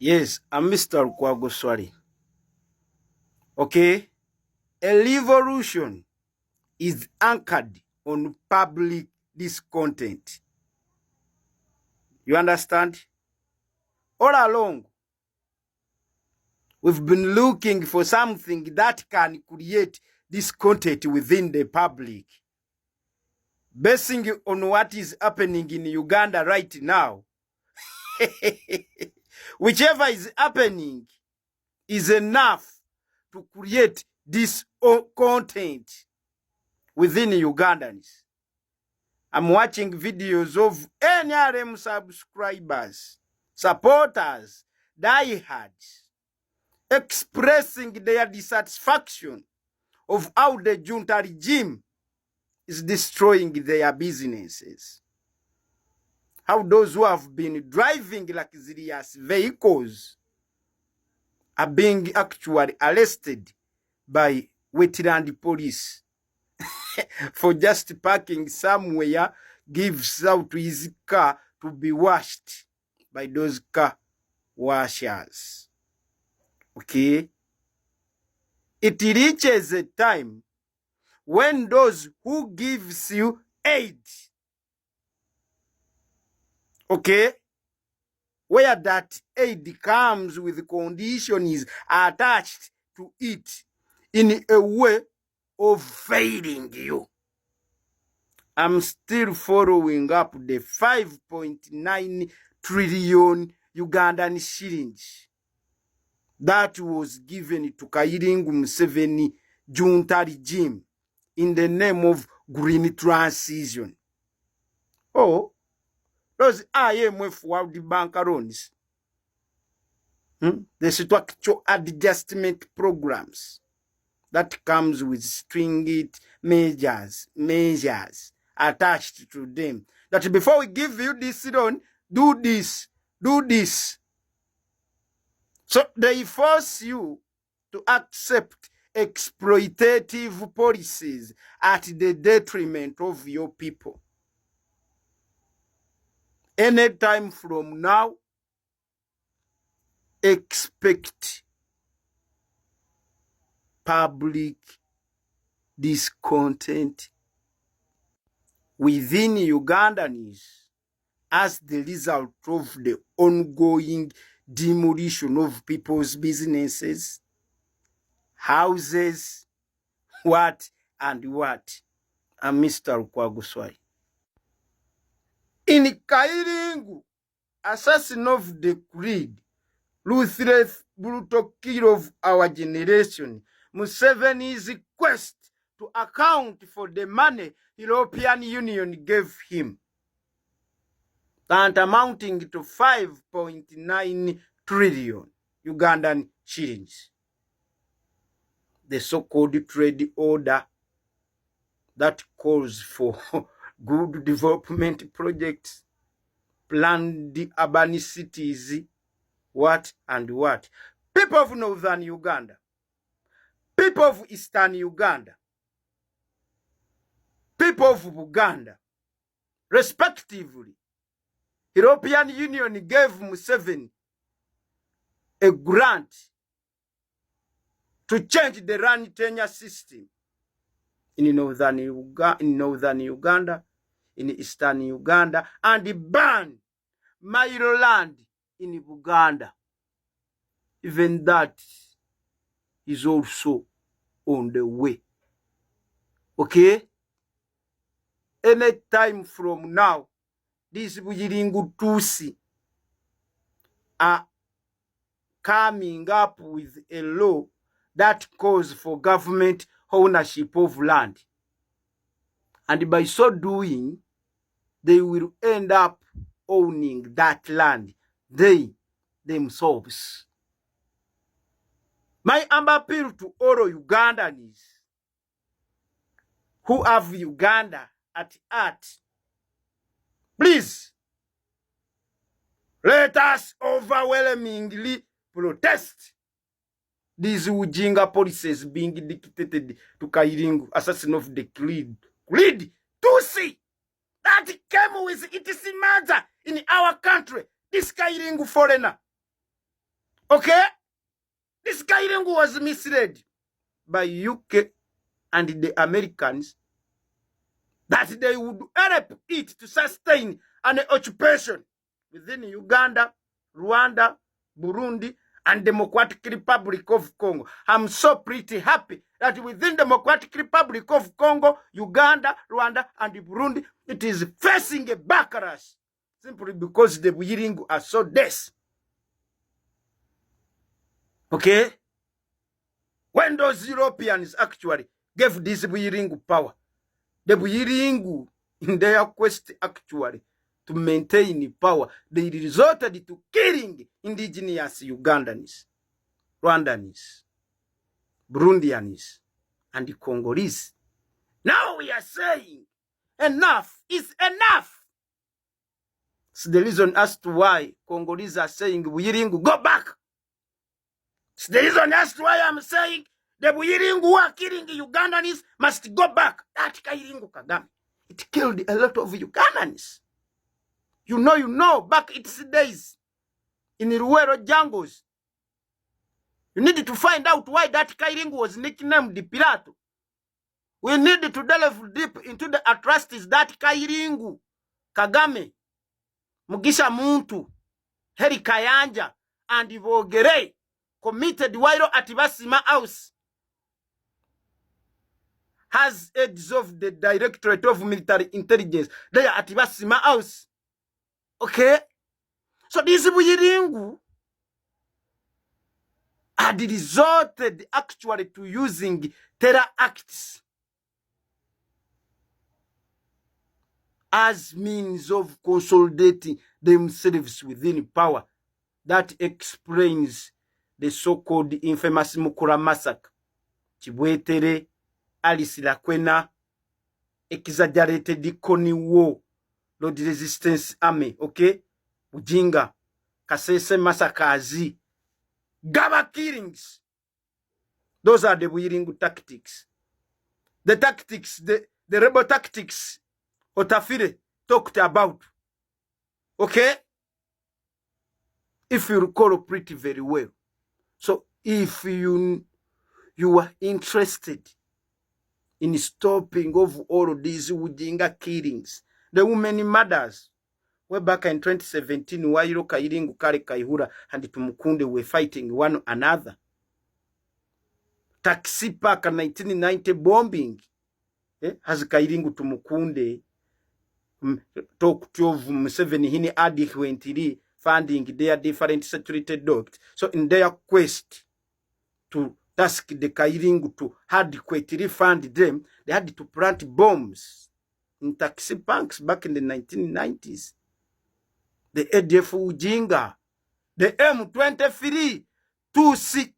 Yes, I'm Mr. Kwagoswari. Okay? A revolution is anchored on public discontent. You understand? All along, we've been looking for something that can create discontent within the public. Basing on what is happening in Uganda right now, whichever is happening is enough to create discontent within Ugandans. I'm watching videos of NRM subscribers, supporters, diehards, expressing their dissatisfaction of how the junta regime is destroying their businesses. How those who have been driving luxurious vehicles are being actually arrested by wetland police for just parking somewhere, gives out his car to be washed by those car washers. Okay? It reaches a time when those who gives you aid, okay, where that aid comes with conditions attached to it in a way of failing you. I'm still following up the 5.9 trillion Ugandan shillings that was given to Museveni junta regime in the name of green transition. Oh, those IMF World Bank loans, the structural adjustment programs that comes with stringent measures attached to them. That before we give you this loan, do this. So they force you to accept exploitative policies at the detriment of your people. Anytime from now, expect public discontent within Ugandans as the result of the ongoing demolition of people's businesses, houses, what and what. I'm Mr. Kwagoswari. In Kairingu, assassin of the creed, ruthless, brutal kill of our generation, Museveni's quest to account for the money European Union gave him, and amounting to 5.9 trillion Ugandan shillings. The so-called trade order that calls for good development projects, planned urban cities, what and what. People of Northern Uganda, people of Eastern Uganda, people of Uganda, respectively, European Union gave Museveni a grant to change the land tenure system in Northern Uganda, in Eastern Uganda, and ban Milo land in Uganda. Even that is also on the way. Okay? Any time from now, these Bujiringu Tusi are coming up with a law that calls for government ownership of land. And by so doing, they will end up owning that land, they themselves. My humble appeal to all Ugandans who have Uganda at heart, please, let us overwhelmingly protest these Ujinga policies being dictated to Kairingu, assassin of the creed Tusi, that came with its mother in our country, this Kairingu foreigner. Okay? This Kairengu was misled by UK and the Americans that they would help it to sustain an occupation within Uganda, Rwanda, Burundi, and Democratic Republic of Congo. I'm so pretty happy that within Democratic Republic of Congo, Uganda, Rwanda, and Burundi, it is facing a backlash simply because the Buyiringu are so dense. Okay? When those Europeans actually gave this Buyiringu power, the Buyiringu, in their quest actually to maintain power, they resorted to killing indigenous Ugandans, Rwandans, Burundians, and the Congolese. Now we are saying enough is enough. It's the reason as to why Congolese are saying Buyiringu, go back. It's the reason as to why I'm saying the Buyiringu who are killing the Ugandans must go back. That Kairingu Kagame, it killed a lot of Ugandans. You know, back its days in Ruwero jungles. You need to find out why that Kairingu was nicknamed the Pirato. We need to delve deep into the atrocities that Kairingu, Kagame, Mugisha Muntu, Heri Kayanja, and Ivogere committed while at Basima House. Has heads of the Directorate of Military Intelligence there at Basima House. Okay? So this Buyiringu had resorted actually to using terror acts as means of consolidating themselves within power. That explains the so-called infamous Mukura massacre. Chibwetere, Alice Lakwena, exaggerated Koni War, Lord Resistance Army, okay? Ujinga, Kasese massacres, Gaba killings. Those are the Buyiringu tactics. The tactics, the rebel tactics, Otafire talked about. Okay? If you recall pretty very well. So if you are interested in stopping of all of these Ujinga killings, the women murders, way back in 2017, Wairo Kairingu, Kare Kaihura, and Tumukunde were fighting one another. Taxi Park 1990 bombing. Has Kairingu Tumukunde talk to Museveni hini adequately funding their different saturated dogs. So in their quest to task the Kairingu to adequately fund them, they had to plant bombs in taxi parks back in the 1990s. The ADF Ujinga, the M23 2C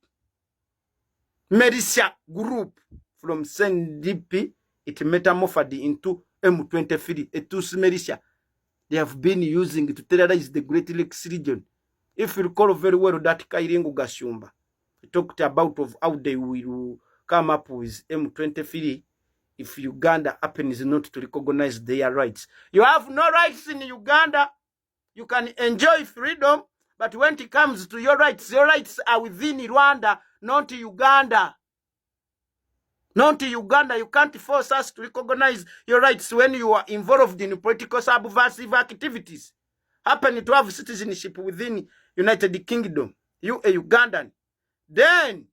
militia group from CNDP, it metamorphosed into M23, a Tutsi militia. They have been using to terrorize the Great Lakes region. If you recall very well that Kairingu Gashumba, we talked about of how they will come up with M23 if Uganda happens not to recognize their rights. You have no rights in Uganda. You can enjoy freedom, but when it comes to your rights are within Rwanda, not Uganda. Not Uganda. You can't force us to recognize your rights when you are involved in political subversive activities. Happen to have citizenship within United Kingdom. You a Ugandan. Then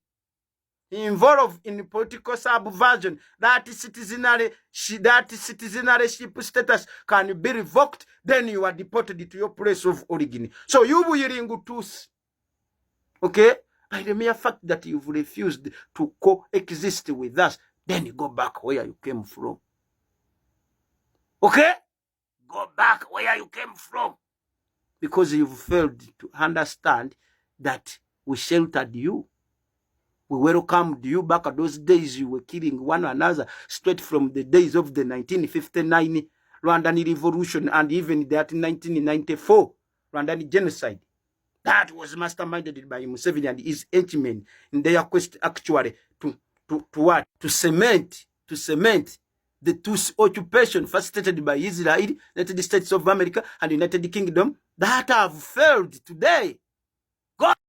involved in political subversion, that citizenship status can be revoked, then you are deported to your place of origin. So you Buyiringu Tutsi. Okay? By the mere fact that you've refused to coexist with us, then you go back where you came from. Okay? Go back where you came from. Because you've failed to understand that we sheltered you. We welcomed you back at those days you were killing one another, straight from the days of the 1959 Rwandan Revolution and even that 1994 Rwandan genocide. That was masterminded by Museveni and his henchmen in their quest actually to cement the Tutsi occupation facilitated by Israel, United States of America, and United Kingdom that have failed today. God